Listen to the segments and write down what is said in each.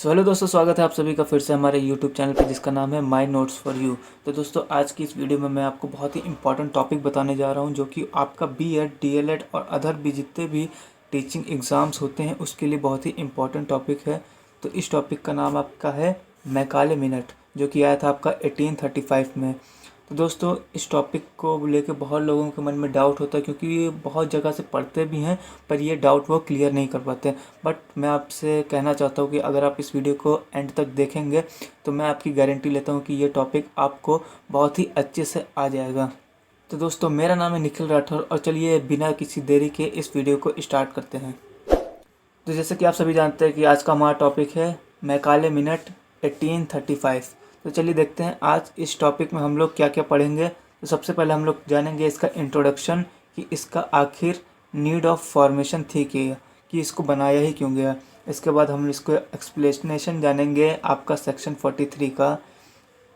Hello दोस्तों, स्वागत है आप सभी का फिर से हमारे यूट्यूब चैनल पे जिसका नाम है माई नोट्स फॉर यू। तो दोस्तों, आज की इस वीडियो में मैं आपको बहुत ही इंपॉर्टेंट टॉपिक बताने जा रहा हूं, जो कि आपका बीएड, डीएलएड और अदर भी जितने भी टीचिंग एग्ज़ाम्स होते हैं उसके लिए बहुत ही इंपॉर्टेंट टॉपिक है। तो इस टॉपिक का नाम आपका है मैकाले मिनट, जो कि आया था आपका 1835 में। तो दोस्तों, इस टॉपिक को लेके बहुत लोगों के मन में डाउट होता है, क्योंकि ये बहुत जगह से पढ़ते भी हैं पर ये डाउट वो क्लियर नहीं कर पाते। बट मैं आपसे कहना चाहता हूँ कि अगर आप इस वीडियो को एंड तक देखेंगे तो मैं आपकी गारंटी लेता हूँ कि ये टॉपिक आपको बहुत ही अच्छे से आ जाएगा। तो दोस्तों, मेरा नाम है निखिल राठौर और चलिए बिना किसी देरी के इस वीडियो को स्टार्ट करते हैं। तो जैसे कि आप सभी जानते हैं कि आज का हमारा टॉपिक है मैकाले मिनट 1835। तो चलिए देखते हैं आज इस टॉपिक में हम लोग क्या क्या पढ़ेंगे। तो सबसे पहले हम लोग जानेंगे इसका इंट्रोडक्शन, कि इसका आखिर नीड ऑफ फॉर्मेशन थी कि इसको बनाया ही क्यों गया। इसके बाद हम इसको एक्सप्लेनेशन जानेंगे आपका सेक्शन 43 का,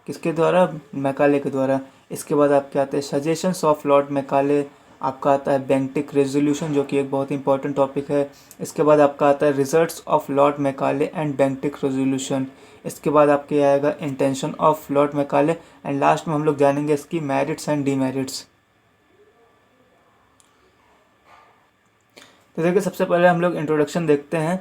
किसके द्वारा, मैकाले के द्वारा। इसके बाद आपके आते हैं सजेशंस ऑफ लॉर्ड मैकाले, आपका आता है बेंटिक रेजोल्यूशन, जो कि एक बहुत इंपॉर्टेंट टॉपिक है। इसके बाद आपका आता है results of Lord Macaulay and Bentinck resolution. इसके बाद आपके आएगा intention of Lord Macaulay and last में हम लोग जानेंगे इसकी मेरिट्स एंड डीमेरिट्स। तो देखिए, सबसे पहले हम लोग इंट्रोडक्शन देखते हैं।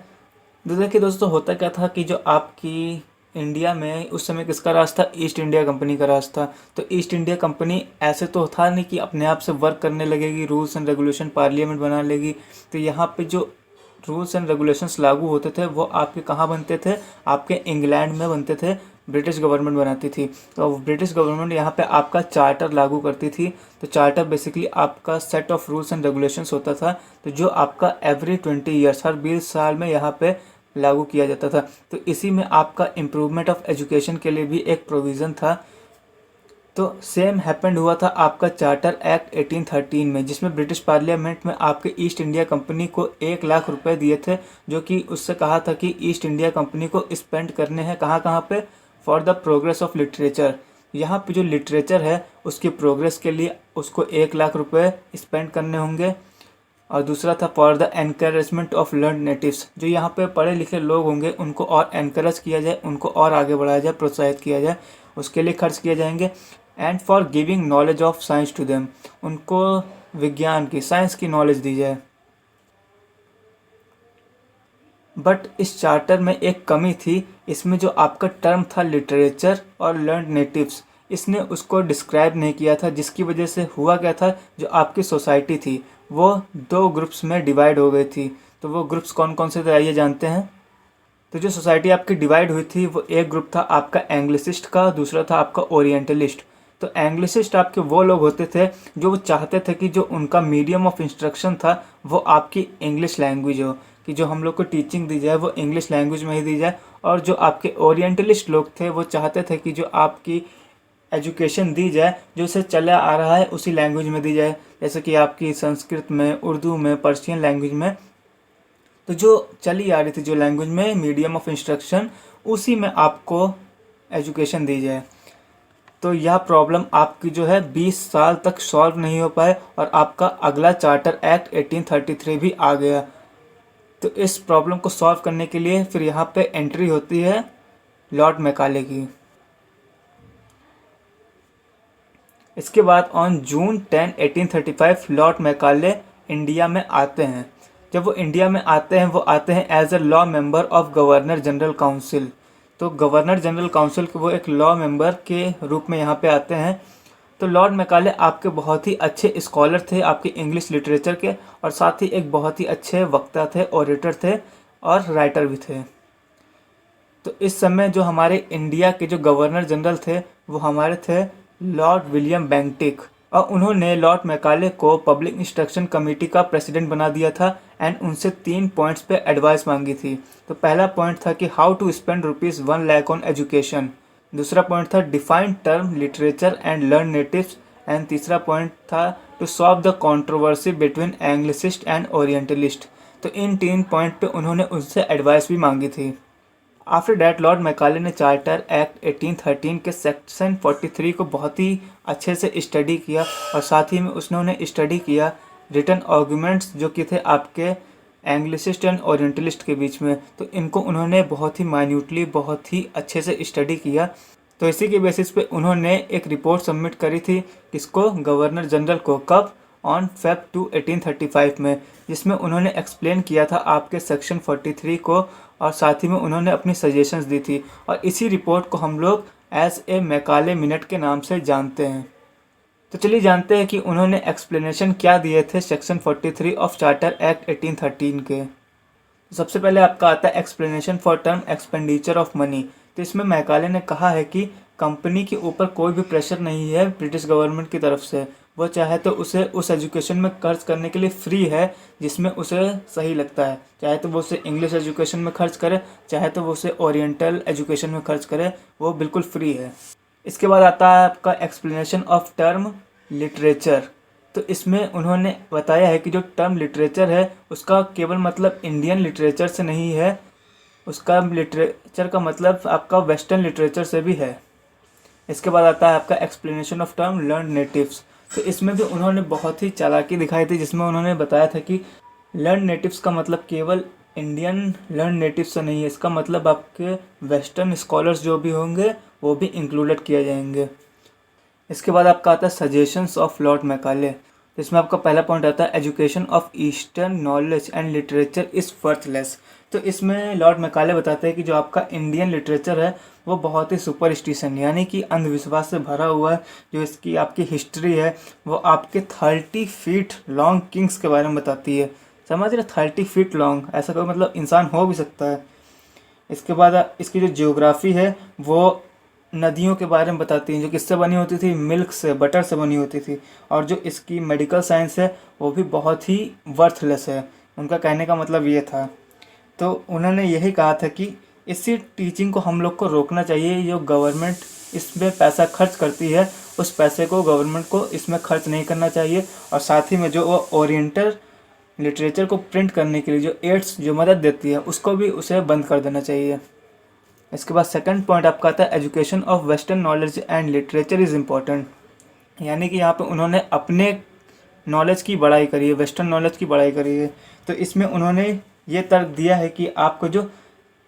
तो देखिए दोस्तों, होता क्या था कि जो आपकी इंडिया में उस समय किसका राज था, ईस्ट इंडिया कंपनी का राज था। तो ईस्ट इंडिया कंपनी ऐसे तो था नहीं कि अपने आप से वर्क करने लगेगी, रूल्स एंड रेगुलेशन पार्लियामेंट बना लेगी। तो यहाँ पे जो रूल्स एंड रेगुलेशंस लागू होते थे वो आपके कहाँ बनते थे, आपके इंग्लैंड में बनते थे। ब्रिटिश गवर्नमेंट बनाती थी। तो ब्रिटिश गवर्नमेंट यहाँ पे आपका चार्टर लागू करती थी। तो चार्टर बेसिकली आपका set of rules and regulations होता था, तो जो आपका एवरी 20 ईयर्स, हर 20 साल में यहाँ पे लागू किया जाता था। तो इसी में आपका इम्प्रूवमेंट ऑफ एजुकेशन के लिए भी एक प्रोविज़न था। तो सेम हैपेंड हुआ था आपका चार्टर एक्ट 1813 में, जिसमें ब्रिटिश पार्लियामेंट में आपके ईस्ट इंडिया कंपनी को 1 लाख रुपए दिए थे, जो कि उससे कहा था कि ईस्ट इंडिया कंपनी को स्पेंड करने हैं कहाँ कहाँ पे, for the progress of literature. यहाँ पे जो लिटरेचर है उसकी प्रोग्रेस के लिए उसको 1 लाख रुपए स्पेंड करने होंगे। और दूसरा था for the encouragement of learn natives, जो यहाँ पे पढ़े लिखे लोग होंगे उनको और एनकरेज किया जाए, उनको और आगे बढ़ाया जाए, प्रोत्साहित किया जाए, उसके लिए खर्च किए जाएंगे। And for giving knowledge of science to them, उनको विज्ञान की, साइंस की नॉलेज दी जाए। बट इस चार्टर में एक कमी थी, इसमें जो आपका टर्म था लिटरेचर और लर्न नेटिव्स, इसने उसको डिस्क्राइब नहीं किया था, जिसकी वजह से हुआ क्या था, जो आपकी सोसाइटी थी वो 2 ग्रुप्स में डिवाइड हो गई थी। तो वो ग्रुप्स कौन कौन से थे आइए जानते हैं। तो जो सोसाइटी आपकी डिवाइड हुई थी वो एक ग्रुप था आपका एंग्लिसिस्ट का, दूसरा था आपका ओरिएंटलिस्ट। तो एंग्लिसिस्ट आपके वो लोग होते थे जो वो चाहते थे कि जो उनका मीडियम ऑफ इंस्ट्रक्शन था वो आपकी इंग्लिश लैंग्वेज हो, कि जो हम लोग को टीचिंग दी जाए वो इंग्लिश लैंग्वेज में ही दी जाए। और जो आपके ओरिएंटलिस्ट लोग थे वो चाहते थे कि जो आपकी एजुकेशन दी जाए, जो इसे चला आ रहा है उसी लैंग्वेज में दी जाए, जैसे कि आपकी संस्कृत में, उर्दू में, पर्शियन लैंग्वेज में। तो जो चली आ रही थी जो लैंग्वेज में मीडियम ऑफ इंस्ट्रक्शन, उसी में आपको एजुकेशन दी जाए। तो यह प्रॉब्लम आपकी जो है 20 साल तक सॉल्व नहीं हो पाए और आपका अगला चार्टर एक्ट 1833 भी आ गया। तो इस प्रॉब्लम को सॉल्व करने के लिए फिर यहाँ पे एंट्री होती है लॉर्ड मैकाले की। इसके बाद on June 10, 1835 Lord Macaulay India में आते हैं। जब वो इंडिया में आते हैं वो आते हैं as a law member of governor general council. तो गवर्नर जनरल काउंसिल के वो एक लॉ मेंबर के रूप में यहाँ पे आते हैं। तो लॉर्ड मैकाले आपके बहुत ही अच्छे स्कॉलर थे आपके इंग्लिश लिटरेचर के, और साथ ही एक बहुत ही अच्छे वक्ता थे, ओरेटर थे और राइटर भी थे। तो इस समय जो हमारे इंडिया के जो गवर्नर जनरल थे वो हमारे थे लॉर्ड विलियम बेंटिक, और उन्होंने लॉर्ड मैकाले को पब्लिक इंस्ट्रक्शन कमेटी का प्रेसिडेंट बना दिया था एंड उनसे 3 पॉइंट्स पे एडवाइस मांगी थी। तो पहला पॉइंट था कि how to spend ₹1 lakh on education, दूसरा पॉइंट था define term literature and learn natives, and तीसरा पॉइंट था to solve the controversy between Anglicist and Orientalist. तो इन 3 पॉइंट पे उन्होंने उनसे एडवाइस भी मांगी थी। आफ्टर डैट लॉर्ड मैकाले ने चार्टर एक्ट 1813 के सेक्शन 43 को बहुत ही अच्छे से स्टडी किया, और साथ ही में उन्होंने स्टडी किया रिटन आर्गूमेंट्स जो कि थे आपके एंग्लिसिस्ट एंड ओरिएंटलिस्ट के बीच में। तो इनको उन्होंने बहुत ही माइन्यूटली, बहुत ही अच्छे से स्टडी किया। तो इसी के बेसिस पे उन्होंने एक रिपोर्ट सबमिट करी थी, किसको, गवर्नर जनरल को। कब, ऑन Feb 2 1835 में, जिसमें उन्होंने एक्सप्लेन किया था आपके सेक्शन 43 को, और साथ ही में उन्होंने अपनी सजेशंस दी थी। और इसी रिपोर्ट को हम लोग एज ए मैकाले मिनट के नाम से जानते हैं। तो चलिए जानते हैं कि उन्होंने एक्सप्लेनेशन क्या दिए थे सेक्शन 43 ऑफ चार्टर एक्ट 1813 के। सबसे पहले आपका आता है explanation for term expenditure of money. तो इसमें मैकाले ने कहा है कि कंपनी के ऊपर कोई भी प्रेशर नहीं है ब्रिटिश गवर्नमेंट की तरफ से। वो चाहे तो उसे उस एजुकेशन में खर्च करने के लिए फ्री है जिसमें उसे सही लगता है। चाहे तो वो उसे इंग्लिश एजुकेशन में खर्च करे, चाहे तो वो उसे ओरिएंटल एजुकेशन में खर्च करे, वो बिल्कुल फ्री है। इसके बाद आता है आपका एक्सप्लेनेशन ऑफ टर्म लिटरेचर। तो इसमें उन्होंने बताया है कि जो टर्म लिटरेचर है उसका केवल मतलब इंडियन लिटरेचर से नहीं है, उसका लिटरेचर का मतलब आपका वेस्टर्न लिटरेचर से भी है। इसके बाद आता है आपका explanation of term learn natives. तो इसमें भी उन्होंने बहुत ही चालाकी दिखाई थी, जिसमें उन्होंने बताया था कि लर्न नेटिव्स का मतलब केवल इंडियन लर्न नेटिव्स से नहीं है, इसका मतलब आपके वेस्टर्न स्कॉलर्स जो भी होंगे वो भी इंक्लूडेड किए जाएंगे। इसके बाद आपका आता है सजेशंस ऑफ लॉर्ड मैकाले। इसमें आपका पहला पॉइंट आता है education of eastern knowledge and literature is worthless. तो इसमें लॉर्ड मैकाले बताते हैं कि जो आपका इंडियन लिटरेचर है वो बहुत ही सुपरस्टिशन यानी कि अंधविश्वास से भरा हुआ है। जो इसकी आपकी हिस्ट्री है वो आपके 30 फीट लॉन्ग किंग्स के बारे में बताती है। समझ रहे, 30 फीट लॉन्ग, ऐसा कोई मतलब इंसान हो भी सकता है। इसके बाद इसकी जो जियोग्राफी है वो नदियों के बारे में बताती हैं, जो किससे बनी होती थी, मिल्क से, बटर से बनी होती थी। और जो इसकी मेडिकल साइंस है वो भी बहुत ही वर्थलेस है। उनका कहने का मतलब ये था। तो उन्होंने यही कहा था कि इसी टीचिंग को हम लोग को रोकना चाहिए। जो गवर्नमेंट इसमें पैसा खर्च करती है उस पैसे को गवर्नमेंट को इसमें खर्च नहीं करना चाहिए। और साथ ही में जो वो ओरिएंटल लिटरेचर को प्रिंट करने के लिए जो एड्स जो मदद देती है उसको भी उसे बंद कर देना चाहिए। इसके बाद सेकंड पॉइंट आपका आता है education of western knowledge and literature is important. यानी कि यहाँ पे उन्होंने अपने नॉलेज की बड़ाई करी है, वेस्टर्न नॉलेज की बड़ाई करी है। तो इसमें उन्होंने ये तर्क दिया है कि आपको जो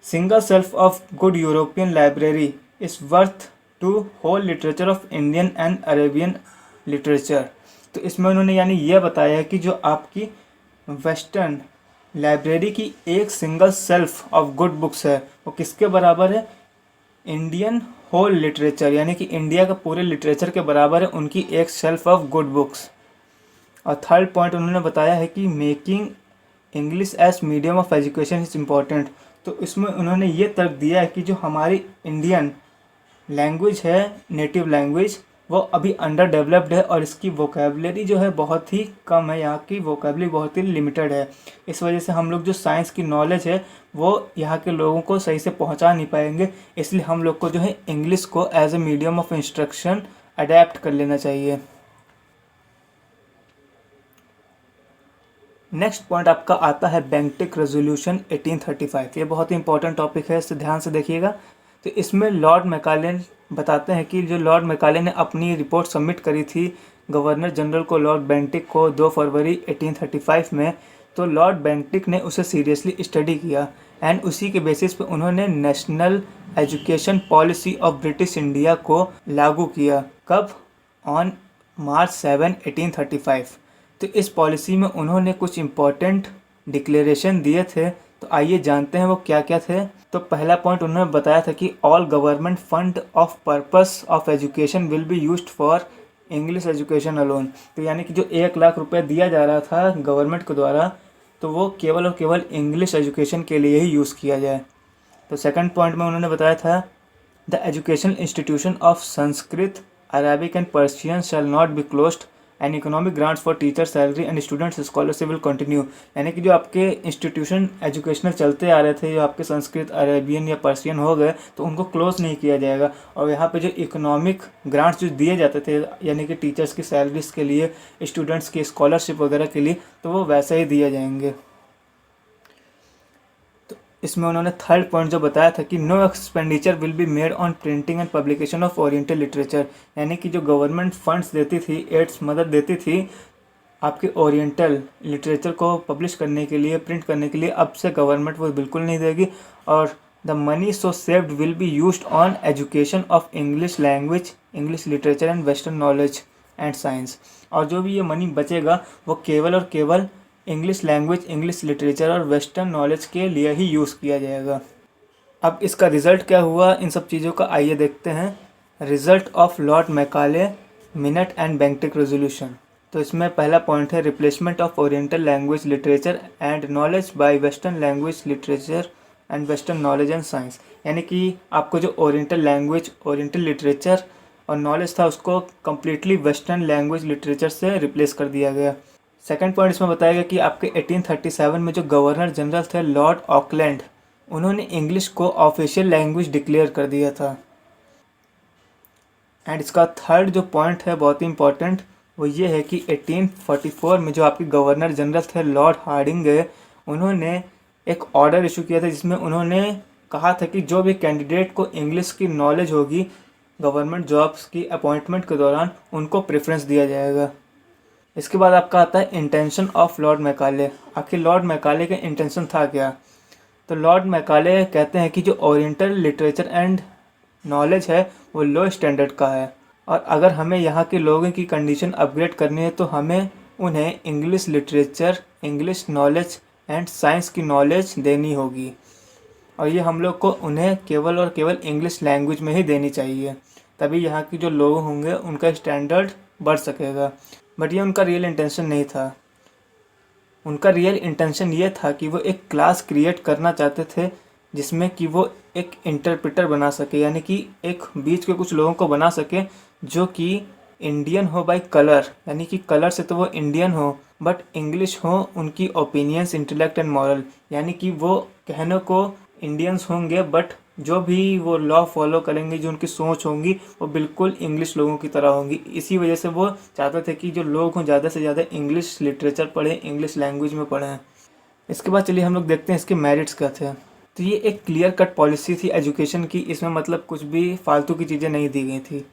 single shelf of good European library is worth to whole literature of Indian and Arabian literature. तो इसमें उन्होंने यानी ये बताया है कि जो आपकी वेस्टर्न लाइब्रेरी की एक single shelf of good books है वो किसके बराबर है, इंडियन होल लिटरेचर यानी कि इंडिया का पूरे लिटरेचर के बराबर है उनकी एक सेल्फ ऑफ गुड बुक्स। और थर्ड पॉइंट उन्होंने बताया है कि making English as medium of education is important. तो इसमें उन्होंने ये तर्क दिया है कि जो हमारी इंडियन लैंग्वेज है, नेटिव लैंग्वेज, वो अभी अंडर डेवलप्ड है और इसकी वोकेबलरी जो है बहुत ही कम है, यहाँ की वोकेबलरी बहुत ही लिमिटेड है। इस वजह से हम लोग जो साइंस की नॉलेज है वो यहाँ के लोगों को सही से पहुँचा नहीं पाएंगे। इसलिए हम लोग को जो है इंग्लिश को as a medium of instruction adopt कर लेना चाहिए। नेक्स्ट पॉइंट आपका आता है बेंटिक रेजोल्यूशन 1835। ये बहुत ही इंपॉर्टेंट टॉपिक है, इसे ध्यान से देखिएगा। तो इसमें लॉर्ड मैकाले बताते हैं कि जो लॉर्ड मैकाले ने अपनी रिपोर्ट सबमिट करी थी गवर्नर जनरल को, लॉर्ड बेंटिक को 2 फरवरी 1835 में। तो लॉर्ड बेंटिक ने उसे सीरियसली स्टडी किया एंड उसी के बेसिस पे उन्होंने national education policy of British India को लागू किया। कब, ऑन March 7 1835। तो इस पॉलिसी में उन्होंने कुछ इम्पोर्टेंट डिक्लेरेशन दिए थे। तो आइए जानते हैं वो क्या क्या थे। तो पहला पॉइंट उन्होंने बताया था कि all government fund of purpose of education will be used for English education alone. तो यानी कि जो 1 लाख रुपए दिया जा रहा था गवर्नमेंट के द्वारा, तो वो केवल और केवल इंग्लिश एजुकेशन के लिए ही यूज़ किया जाए। तो सेकंड पॉइंट में उन्होंने बताया था the educational institution of Sanskrit, Arabic and Persian shall not be closed end economic grants for teacher salary and students scholarship will continue. यानी कि जो आपके इंस्टीट्यूशन एजुकेशनल चलते आ रहे थे, जो आपके संस्कृत, अरेबियन या पर्शियन हो गए, तो उनको क्लोज नहीं किया जाएगा। और यहाँ पे जो इकोनॉमिक ग्रांट्स जो दिए जाते थे यानी कि टीचर्स की सैलरीज के लिए, स्टूडेंट्स की स्कॉलरशिप वगैरह के लिए, तो वो वैसे ही दिए जाएंगे। इसमें उन्होंने थर्ड पॉइंट जो बताया था कि no expenditure will be made on printing and publication of oriental literature. यानी कि जो गवर्नमेंट फंड्स देती थी, एड्स मदद देती थी आपके ओरिएंटल लिटरेचर को पब्लिश करने के लिए, प्रिंट करने के लिए अब से गवर्नमेंट वो बिल्कुल नहीं देगी। और the money so saved will be used on education of English language, English literature and western knowledge and science. और जो भी ये मनी बचेगा वो केवल और केवल इंग्लिश लैंग्वेज, इंग्लिश लिटरेचर और वेस्टर्न नॉलेज के लिए ही यूज़ किया जाएगा। अब इसका रिज़ल्ट क्या हुआ इन सब चीज़ों का, आइए देखते हैं। Result of Lord Macaulay minute and Bentinck resolution. तो इसमें पहला पॉइंट है replacement of oriental language literature and knowledge by western language literature and western knowledge and science. यानी कि आपको जो ओरिएंटल लैंग्वेज, ओरिएंटल लिटरेचर और नॉलेज था उसको कम्प्लीटली वेस्टर्न लैंग्वेज लिटरेचर से रिप्लेस कर दिया गया। सेकंड पॉइंट इसमें बताया गया कि आपके 1837 में जो गवर्नर जनरल थे लॉर्ड ऑकलैंड, उन्होंने इंग्लिश को ऑफिशियल लैंग्वेज डिक्लेयर कर दिया था। एंड इसका थर्ड जो पॉइंट है बहुत ही इंपॉर्टेंट, वो ये है कि 1844 में जो आपके गवर्नर जनरल थे लॉर्ड हार्डिंगे, उन्होंने एक ऑर्डर इशू किया था जिसमें उन्होंने कहा था कि जो भी कैंडिडेट को इंग्लिश की नॉलेज होगी गवर्नमेंट जॉब्स की अपॉइंटमेंट के दौरान उनको प्रेफरेंस दिया जाएगा। इसके बाद आपका आता है इंटेंशन ऑफ लॉर्ड मैकाले। आखिर लॉर्ड मैकाले का इंटेंशन था क्या? तो लॉर्ड मैकाले कहते हैं कि जो ओरिएंटल लिटरेचर एंड नॉलेज है वो लो स्टैंडर्ड का है, और अगर हमें यहाँ के लोगों की कंडीशन अपग्रेड करनी है तो हमें उन्हें English literature, English knowledge and science की नॉलेज देनी होगी, और ये हम लोग को उन्हें केवल और केवल इंग्लिश लैंग्वेज में ही देनी चाहिए, तभी यहाँ की जो लोग होंगे उनका स्टैंडर्ड बढ़ सकेगा। बट ये उनका रियल इंटेंशन नहीं था। उनका रियल इंटेंशन ये था कि वो एक क्लास क्रिएट करना चाहते थे जिसमें कि वो एक इंटरप्रेटर बना सके, यानी कि एक बीच के कुछ लोगों को बना सके जो कि इंडियन हो बाय कलर, यानी कि कलर से तो वो इंडियन हो बट इंग्लिश हो उनकी ओपिनियंस, इंटेलेक्ट एंड मॉरल, यानी कि वो कहने को इंडियंस होंगे बट जो भी वो लॉ फॉलो करेंगे, जो उनकी सोच होंगी वो बिल्कुल इंग्लिश लोगों की तरह होंगी। इसी वजह से वो चाहते थे कि जो लोग हों ज़्यादा से ज़्यादा इंग्लिश लिटरेचर पढ़ें, इंग्लिश लैंग्वेज में पढ़ें। इसके बाद चलिए हम लोग देखते हैं इसके मेरिट्स क्या थे। तो ये एक क्लियर कट पॉलिसी थी एजुकेशन की, इसमें मतलब कुछ भी फालतू की चीज़ें नहीं दी गई थी।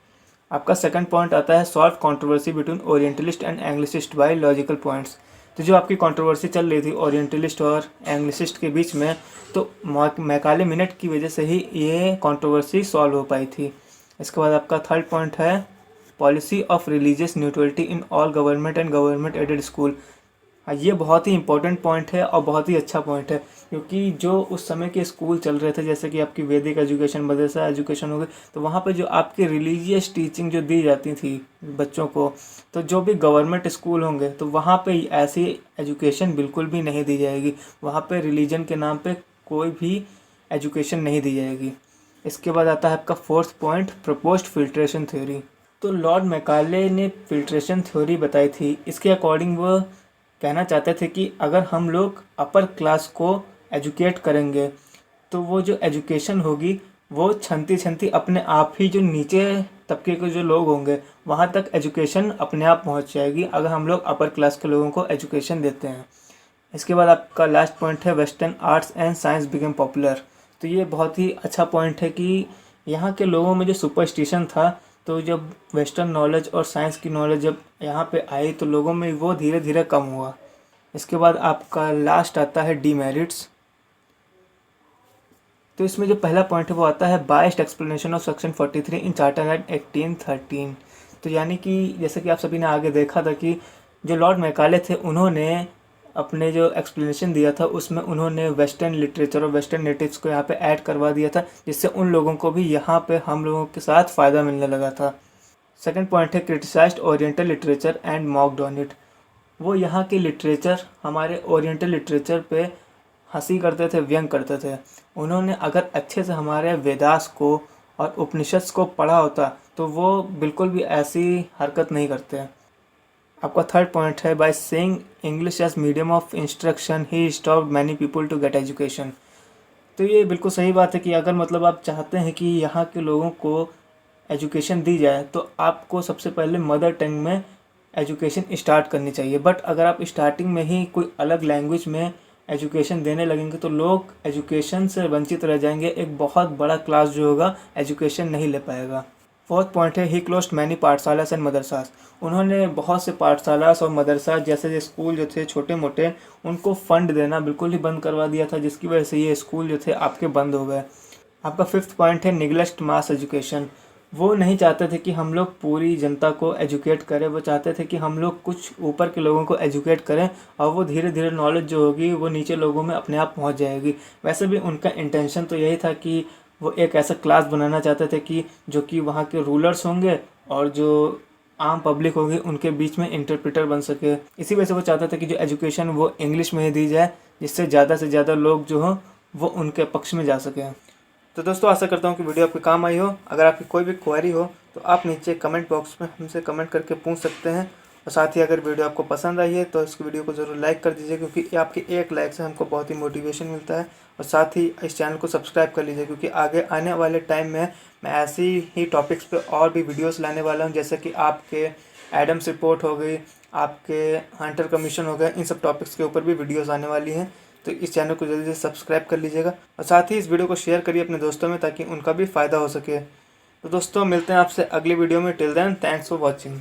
आपका सेकंड पॉइंट आता है solve controversy between Orientalist and Anglicist by logical points. तो जो आपकी कंट्रोवर्सी चल रही थी ओरिएंटलिस्ट और एंग्लिसिस्ट के बीच में, तो मैकाले मिनट की वजह से ही ये कंट्रोवर्सी सॉल्व हो पाई थी। इसके बाद आपका थर्ड पॉइंट है policy of religious neutrality in all government and government aided school. ये बहुत ही इंपॉर्टेंट पॉइंट है और बहुत ही अच्छा पॉइंट है, क्योंकि जो उस समय के स्कूल चल रहे थे जैसे कि आपकी वैदिक एजुकेशन, मदरसा एजुकेशन हो गई, तो वहाँ पे जो आपकी रिलीजियस टीचिंग जो दी जाती थी बच्चों को, तो जो भी गवर्नमेंट स्कूल होंगे तो वहाँ पे ऐसी एजुकेशन बिल्कुल भी नहीं दी जाएगी। वहाँ पे रिलीजन के नाम पे कोई भी एजुकेशन नहीं दी जाएगी। इसके बाद आता है आपका fourth point proposed filtration theory. तो लॉर्ड मैकाले ने फिल्ट्रेशन थ्योरी बताई थी। इसके अकॉर्डिंग वो कहना चाहते थे कि अगर हम लोग अपर क्लास को एजुकेट करेंगे तो वो जो एजुकेशन होगी वो छनती छनती अपने आप ही जो नीचे तबके के जो लोग होंगे वहाँ तक एजुकेशन अपने आप पहुँच जाएगी अगर हम लोग अपर क्लास के लोगों को एजुकेशन देते हैं। इसके बाद आपका लास्ट पॉइंट है western arts and science become popular. तो ये बहुत ही अच्छा पॉइंट है कि यहाँ के लोगों में जो सुपरस्टिशन था, तो जब वेस्टर्न नॉलेज और साइंस की नॉलेज जब यहाँ पे आई तो लोगों में वो धीरे धीरे कम हुआ। इसके बाद आपका लास्ट आता है डीमेरिट्स। तो इसमें जो पहला पॉइंट है वो आता है biased explanation of section 43 in charter act 1813। तो यानी कि जैसे कि आप सभी ने आगे देखा था कि जो लॉर्ड मैकाले थे उन्होंने अपने जो एक्सप्लेनेशन दिया था उसमें उन्होंने वेस्टर्न लिटरेचर और वेस्टर्न नेटिव्स को यहाँ पे ऐड करवा दिया था, जिससे उन लोगों को भी यहाँ पे हम लोगों के साथ फ़ायदा मिलने लगा था। सेकंड पॉइंट है criticised oriental literature and mocked on it. वो यहाँ के लिटरेचर, हमारे ओरिएंटल लिटरेचर पे हंसी करते थे, व्यंग करते थे। उन्होंने अगर अच्छे से हमारे वेदास को और उपनिषद को पढ़ा होता तो वो बिल्कुल भी ऐसी हरकत नहीं करते। आपका थर्ड पॉइंट है by saying English as medium of instruction ही stopped many people to get education. तो ये बिल्कुल सही बात है कि अगर मतलब आप चाहते हैं कि यहाँ के लोगों को एजुकेशन दी जाए तो आपको सबसे पहले मदर टंग में एजुकेशन स्टार्ट करनी चाहिए। बट अगर आप स्टार्टिंग में ही कोई अलग लैंग्वेज में एजुकेशन देने लगेंगे तो लोग एजुकेशन से वंचित रह जाएंगे। एक बहुत बड़ा क्लास जो होगा एजुकेशन नहीं ले पाएगा। फोर्थ पॉइंट है ही क्लोज्ड मैनी पाठशालास एंड मदरसास। उन्होंने बहुत से पाठशालास और मदरसा जैसे स्कूल जो थे छोटे मोटे, उनको फ़ंड देना बिल्कुल ही बंद करवा दिया था, जिसकी वजह से ये स्कूल जो थे आपके बंद हो गए। आपका फिफ्थ पॉइंट है निगलेक्ट मास एजुकेशन। वो नहीं चाहते थे कि हम लोग पूरी जनता को एजुकेट करें, वो चाहते थे कि हम लोग कुछ ऊपर के लोगों को एजुकेट करें और वो धीरे धीरे नॉलेज जो होगी वो नीचे लोगों में अपने आप पहुंच जाएगी। वैसे भी उनका इंटेंशन तो यही था कि वो एक ऐसा क्लास बनाना चाहते थे कि जो कि वहाँ के रूलर्स होंगे और जो आम पब्लिक होगी उनके बीच में इंटरप्रेटर बन सके। इसी वजह से वो चाहता था कि जो एजुकेशन वो इंग्लिश में ही दी जाए, जिससे ज़्यादा से ज़्यादा लोग जो हो वो उनके पक्ष में जा सकें। तो दोस्तों आशा करता हूँ कि वीडियो आपके काम आई हो। अगर आपकी कोई भी क्वेरी हो तो आप नीचे कमेंट बॉक्स में हमसे कमेंट करके पूछ सकते हैं। और साथ ही अगर वीडियो आपको पसंद आई है तो इस वीडियो को ज़रूर लाइक कर दीजिए, क्योंकि आपके एक लाइक से हमको बहुत ही मोटिवेशन मिलता है। और साथ ही इस चैनल को सब्सक्राइब कर लीजिए, क्योंकि आगे आने वाले टाइम में मैं ऐसी ही टॉपिक्स पे और भी वीडियोस लाने वाला हूँ, जैसे कि आपके एडम्स रिपोर्ट हो गई, आपके हंटर कमीशन हो गया, इन सब टॉपिक्स के ऊपर भी वीडियोस आने वाली हैं। तो इस चैनल को जल्दी से सब्सक्राइब कर लीजिएगा और साथ ही इस वीडियो को शेयर करिए अपने दोस्तों में, ताकि उनका भी फ़ायदा हो सके। तो दोस्तों मिलते हैं आपसे अगली वीडियो में। Till then thanks for watching.